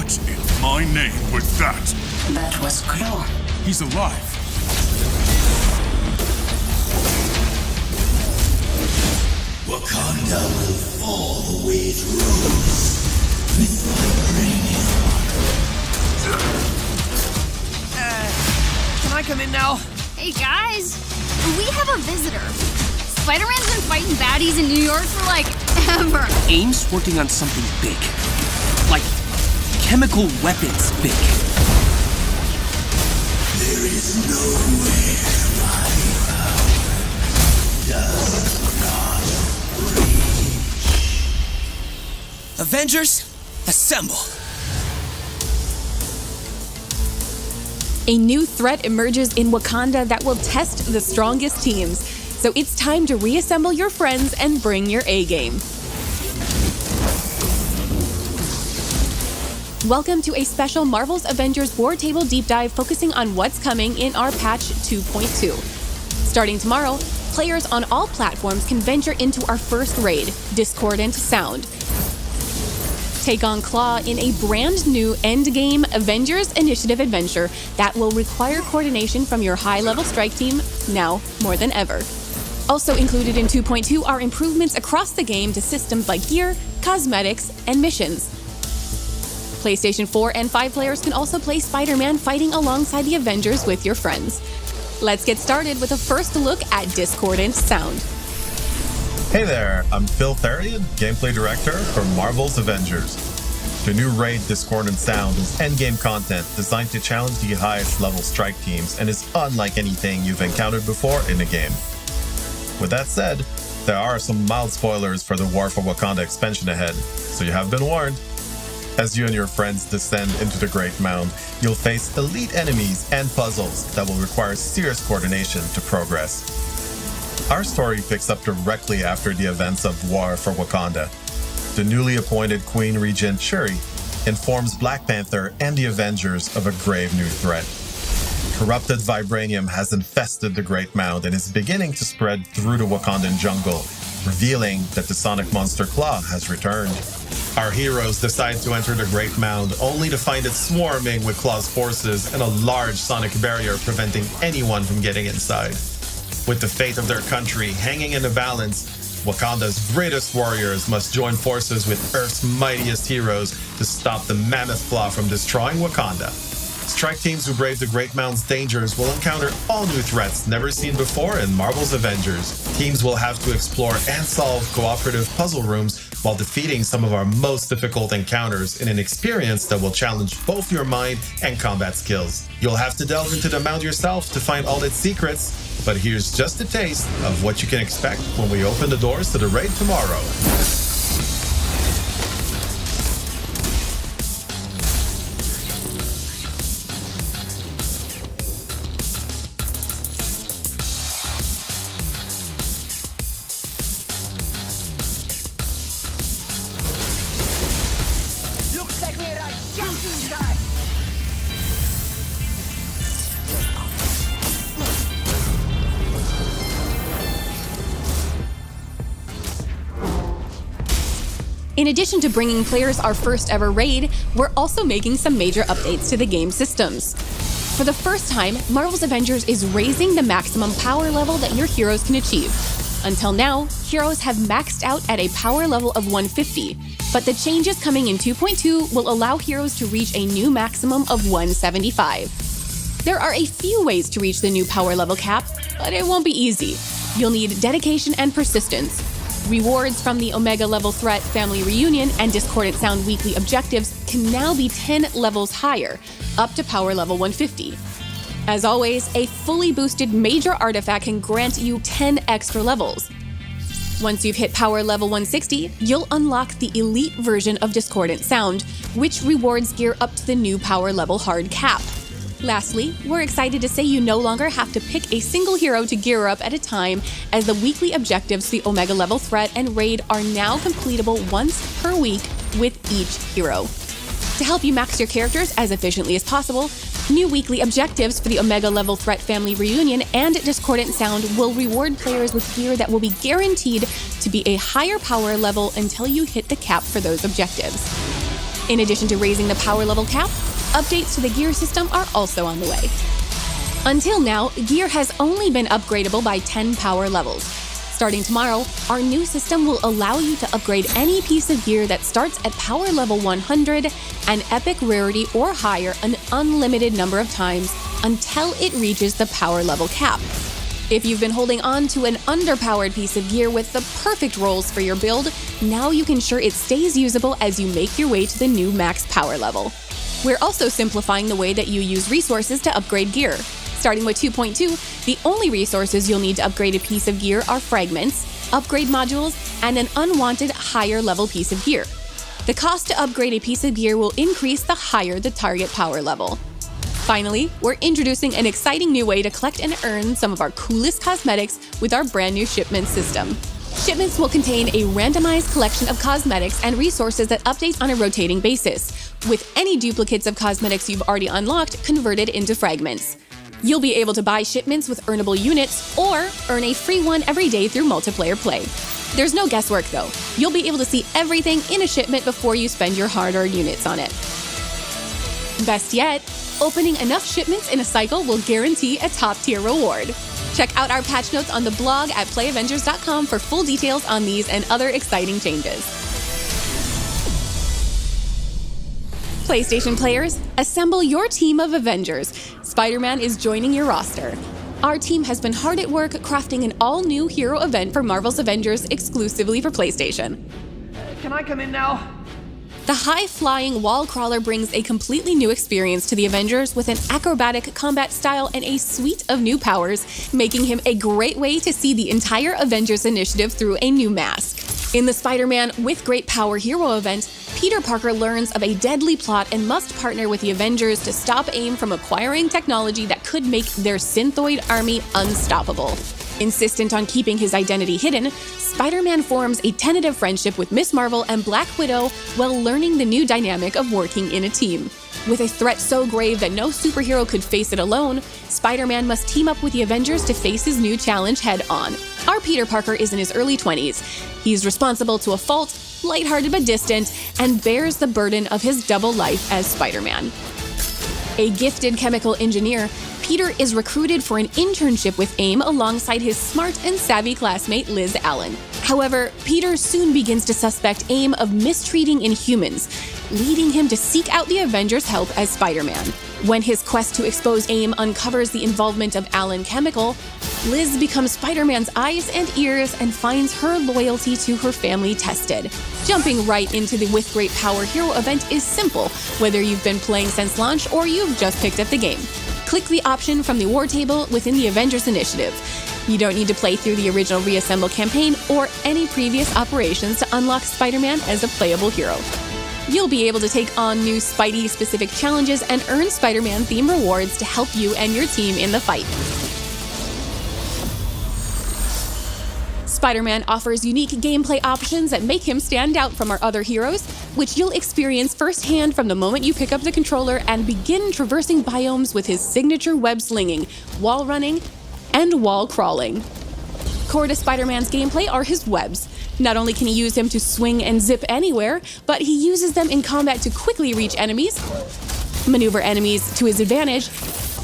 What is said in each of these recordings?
What in my name was that? That was Claw. He's alive. Wakanda will fall the way it rose with vibranium. Can I come in now? Hey guys, we have a visitor. Spider-Man's been fighting baddies in New York for like ever. AIM's working on something big. Like chemical weapons big. There is nowhere my power does not reach. Avengers, assemble. A new threat emerges in Wakanda that will test the strongest teams. So it's time to reassemble your friends and bring your A-game. Welcome to a special Marvel's Avengers War Table Deep Dive focusing on what's coming in our patch 2.2. Starting tomorrow, players on all platforms can venture into our first raid, Discordant Sound. Take on Claw in a brand new endgame Avengers Initiative adventure that will require coordination from your high-level strike team now more than ever. Also included in 2.2 are improvements across the game to systems like gear, cosmetics, and missions. PlayStation 4 and 5 players can also play Spider-Man fighting alongside the Avengers with your friends. Let's get started with a first look at Discordant Sound. Hey there, I'm Phil Therian, Gameplay Director for Marvel's Avengers. The new raid Discordant Sound is endgame content designed to challenge the highest level strike teams and is unlike anything you've encountered before in the game. With that said, there are some mild spoilers for the War for Wakanda expansion ahead, so you have been warned. As you and your friends descend into the Great Mound, you'll face elite enemies and puzzles that will require serious coordination to progress. Our story picks up directly after the events of War for Wakanda. The newly appointed Queen Regent Shuri informs Black Panther and the Avengers of a grave new threat. Corrupted vibranium has infested the Great Mound and is beginning to spread through the Wakandan jungle, revealing that the sonic monster Claw has returned. Our heroes decide to enter the Great Mound only to find it swarming with Claw's forces and a large sonic barrier preventing anyone from getting inside. With the fate of their country hanging in the balance, Wakanda's greatest warriors must join forces with Earth's mightiest heroes to stop the Mammoth Claw from destroying Wakanda. Strike teams who brave the Great Mound's dangers will encounter all new threats never seen before in Marvel's Avengers. Teams will have to explore and solve cooperative puzzle rooms while defeating some of our most difficult encounters in an experience that will challenge both your mind and combat skills. You'll have to delve into the mound yourself to find all its secrets, but here's just a taste of what you can expect when we open the doors to the raid tomorrow. In addition to bringing players our first ever raid, we're also making some major updates to the game systems. For the first time, Marvel's Avengers is raising the maximum power level that your heroes can achieve. Until now, heroes have maxed out at a power level of 150, but the changes coming in 2.2 will allow heroes to reach a new maximum of 175. There are a few ways to reach the new power level cap, but it won't be easy. You'll need dedication and persistence. Rewards from the Omega level threat family reunion and Discordant Sound weekly objectives can now be 10 levels higher, up to power level 150. As always, a fully boosted major artifact can grant you 10 extra levels. Once you've hit power level 160, you'll unlock the elite version of Discordant Sound, which rewards gear up to the new power level hard cap. Lastly, we're excited to say you no longer have to pick a single hero to gear up at a time, as the weekly objectives for the Omega level threat and raid are now completable once per week with each hero. To help you max your characters as efficiently as possible, new weekly objectives for the Omega level threat family reunion and Discordant Sound will reward players with gear that will be guaranteed to be a higher power level until you hit the cap for those objectives. In addition to raising the power level cap, updates to the gear system are also on the way. Until now, gear has only been upgradable by 10 power levels. Starting tomorrow, our new system will allow you to upgrade any piece of gear that starts at power level 100 and epic rarity or higher an unlimited number of times until it reaches the power level cap. If you've been holding on to an underpowered piece of gear with the perfect rolls for your build, now you can ensure it stays usable as you make your way to the new max power level. We're also simplifying the way that you use resources to upgrade gear. Starting with 2.2, the only resources you'll need to upgrade a piece of gear are fragments, upgrade modules, and an unwanted higher level piece of gear. The cost to upgrade a piece of gear will increase the higher the target power level. Finally, we're introducing an exciting new way to collect and earn some of our coolest cosmetics with our brand new shipment system. Shipments will contain a randomized collection of cosmetics and resources that update on a rotating basis, with any duplicates of cosmetics you've already unlocked converted into fragments. You'll be able to buy shipments with earnable units or earn a free one every day through multiplayer play. There's no guesswork though. You'll be able to see everything in a shipment before you spend your hard-earned units on it. Best yet, opening enough shipments in a cycle will guarantee a top-tier reward. Check out our patch notes on the blog at playavengers.com for full details on these and other exciting changes. PlayStation players, assemble your team of Avengers. Spider-Man is joining your roster. Our team has been hard at work crafting an all-new hero event for Marvel's Avengers exclusively for PlayStation. Can I come in now? The high-flying wall crawler brings a completely new experience to the Avengers with an acrobatic combat style and a suite of new powers, making him a great way to see the entire Avengers initiative through a new mask. In the Spider-Man with Great Power Hero event, Peter Parker learns of a deadly plot and must partner with the Avengers to stop AIM from acquiring technology that could make their synthoid army unstoppable. Insistent on keeping his identity hidden, Spider-Man forms a tentative friendship with Miss Marvel and Black Widow while learning the new dynamic of working in a team. With a threat so grave that no superhero could face it alone, Spider-Man must team up with the Avengers to face his new challenge head-on. Our Peter Parker is in his early 20s. He's responsible to a fault, lighthearted but distant, and bears the burden of his double life as Spider-Man. A gifted chemical engineer, Peter is recruited for an internship with AIM alongside his smart and savvy classmate Liz Allen. However, Peter soon begins to suspect AIM of mistreating Inhumans, leading him to seek out the Avengers' help as Spider-Man. When his quest to expose AIM uncovers the involvement of Allen Chemical, Liz becomes Spider-Man's eyes and ears and finds her loyalty to her family tested. Jumping right into the With Great Power Hero event is simple, whether you've been playing since launch or you've just picked up the game. Click the option from the war table within the Avengers Initiative. You don't need to play through the original Reassemble campaign or any previous operations to unlock Spider-Man as a playable hero. You'll be able to take on new Spidey-specific challenges and earn Spider-Man-themed rewards to help you and your team in the fight. Spider-Man offers unique gameplay options that make him stand out from our other heroes, which you'll experience firsthand from the moment you pick up the controller and begin traversing biomes with his signature web slinging, wall running, and wall crawling. Core to Spider-Man's gameplay are his webs. Not only can he use them to swing and zip anywhere, but he uses them in combat to quickly reach enemies, maneuver enemies to his advantage,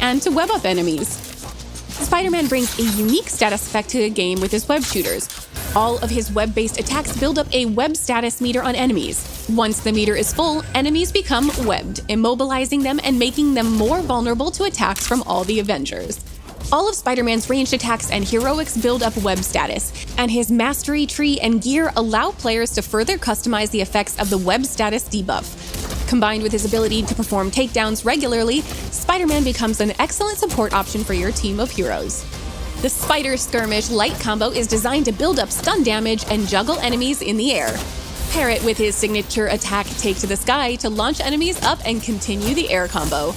and to web up enemies. Spider-Man brings a unique status effect to the game with his web shooters. All of his web-based attacks build up a web status meter on enemies. Once the meter is full, enemies become webbed, immobilizing them and making them more vulnerable to attacks from all the Avengers. All of Spider-Man's ranged attacks and heroics build up web status, and his mastery tree and gear allow players to further customize the effects of the web status debuff. Combined with his ability to perform takedowns regularly, Spider-Man becomes an excellent support option for your team of heroes. The Spider Skirmish light combo is designed to build up stun damage and juggle enemies in the air. Pair it with his signature attack Take to the Sky to launch enemies up and continue the air combo.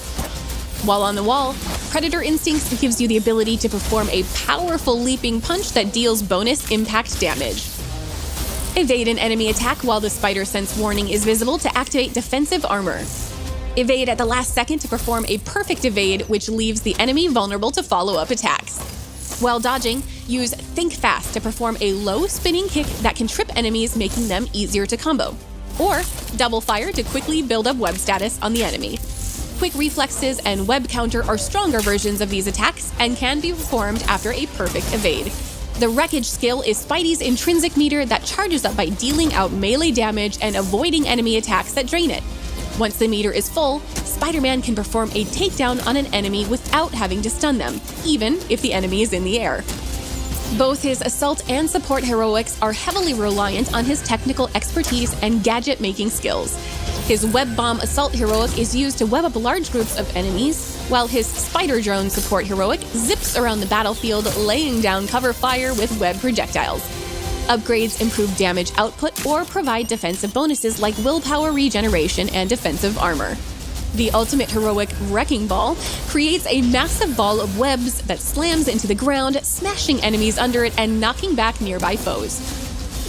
While on the wall, Predator Instincts gives you the ability to perform a powerful leaping punch that deals bonus impact damage. Evade an enemy attack while the Spider Sense warning is visible to activate defensive armor. Evade at the last second to perform a perfect evade, which leaves the enemy vulnerable to follow-up attacks. While dodging, use Think Fast to perform a low spinning kick that can trip enemies, making them easier to combo. or double fire to quickly build up web status on the enemy. Quick reflexes and web counter are stronger versions of these attacks and can be performed after a perfect evade. The wreckage skill is Spidey's intrinsic meter that charges up by dealing out melee damage and avoiding enemy attacks that drain it. Once the meter is full, Spider-Man can perform a takedown on an enemy without having to stun them, even if the enemy is in the air. Both his assault and support heroics are heavily reliant on his technical expertise and gadget-making skills. His web bomb assault heroic is used to web up large groups of enemies, while his spider drone support heroic zips around the battlefield, laying down cover fire with web projectiles. Upgrades improve damage output or provide defensive bonuses like willpower regeneration and defensive armor. The ultimate heroic Wrecking Ball creates a massive ball of webs that slams into the ground, smashing enemies under it and knocking back nearby foes.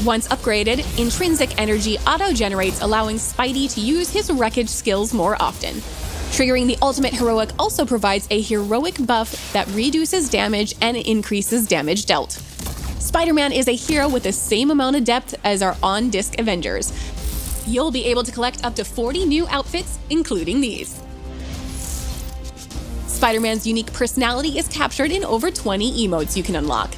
Once upgraded, Intrinsic Energy auto-generates, allowing Spidey to use his wreckage skills more often. Triggering the ultimate heroic also provides a heroic buff that reduces damage and increases damage dealt. Spider-Man is a hero with the same amount of depth as our on-disc Avengers. You'll be able to collect up to 40 new outfits, including these. Spider-Man's unique personality is captured in over 20 emotes you can unlock.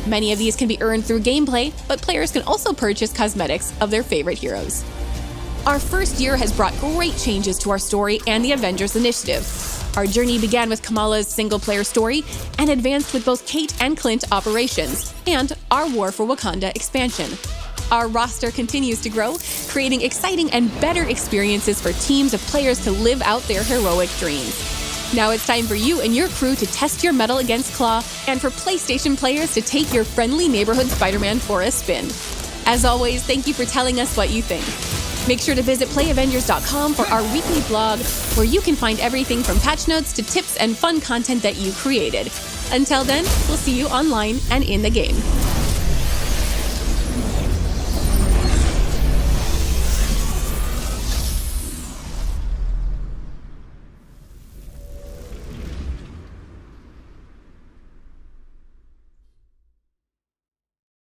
Many of these can be earned through gameplay, but players can also purchase cosmetics of their favorite heroes. Our first year has brought great changes to our story and the Avengers initiative. Our journey began with Kamala's single-player story and advanced with both Kate and Clint operations, and our War for Wakanda expansion. Our roster continues to grow, creating exciting and better experiences for teams of players to live out their heroic dreams. Now it's time for you and your crew to test your mettle against Claw, and for PlayStation players to take your friendly neighborhood Spider-Man for a spin. As always, thank you for telling us what you think. Make sure to visit playavengers.com for our weekly blog, where you can find everything from patch notes to tips and fun content that you created. Until then, we'll see you online and in the game.